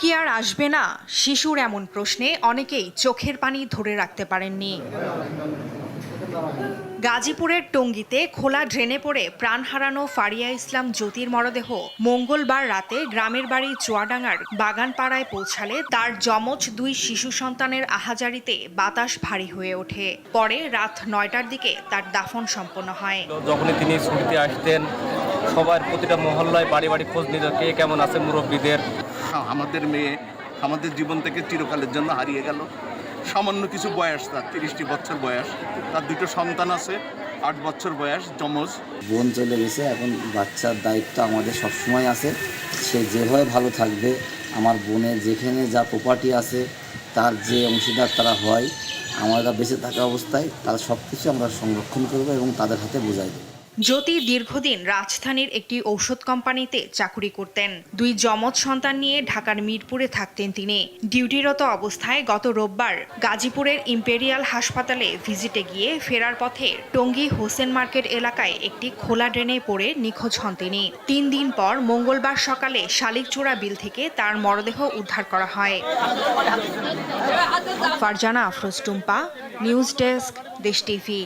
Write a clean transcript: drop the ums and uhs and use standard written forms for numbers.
কি আর আসবে না? শিশুর এমন প্রশ্নে অনেকেই চোখের পানি ধরে রাখতে পারেননি। গাজীপুরের টঙ্গীতে খোলা ড্রেনে পড়ে প্রাণ হারানো ফারিয়া ইসলাম জ্যোতির মরদেহ মঙ্গলবার রাতে গ্রামের বাড়ি চুয়াডাঙ্গার বাগানপাড়ায় পৌঁছালে তার যমজ দুই শিশু সন্তানের আহাজারিতে বাতাস ভারী হয়ে ওঠে। পরে রাত ৯টার দিকে তার দাফন সম্পন্ন হয়। যখনই তিনি ছুটিতে আসতেন, সবার প্রতিটা মহল্লায় বাড়ি বাড়ি খোঁজ নিত, কে কেমন আছে মুরব্বীদের। আমাদের মেয়ে আমাদের জীবন থেকে চিরকালের জন্য হারিয়ে গেল। সামান্য কিছু বয়স, তার ৩০টি বছর বয়স, তার দুটো সন্তান আছে, ৮ বছর বয়স, যমজ। বোন চলে গেছে, এখন বাচ্চার দায়িত্ব আমাদের সবসময় আছে। সে যেভাবে ভালো থাকবে, আমার বোনের যেখানে যা প্রপার্টি আছে তার যে অংশীদার তারা হয়, আমরা বেঁচে থাকা অবস্থায় তার সব কিছু আমরা সংরক্ষণ করব এবং তাদের হাতে বুঝাই দেব। জ্যোতি দীর্ঘদিন রাজধানীর একটি ঔষধ কোম্পানিতে চাকুরি করতেন। দুই যমজ সন্তান নিয়ে ঢাকার মিরপুরে থাকতেন তিনি। ডিউটিরত অবস্থায় গত রোববার গাজীপুরের ইম্পেরিয়াল হাসপাতালে ভিজিটে গিয়ে ফেরার পথে টঙ্গী হোসেন মার্কেট এলাকায় একটি খোলা ড্রেনে পড়ে নিখোঁজ হন তিনি। ৩ দিন পর মঙ্গলবার সকালে শালিকচূড়া বিল থেকে তার মরদেহ উদ্ধার করা হয়। ফারজানা আফরোজ টুম্পা, নিউজ ডেস্ক, দেশ টিভি।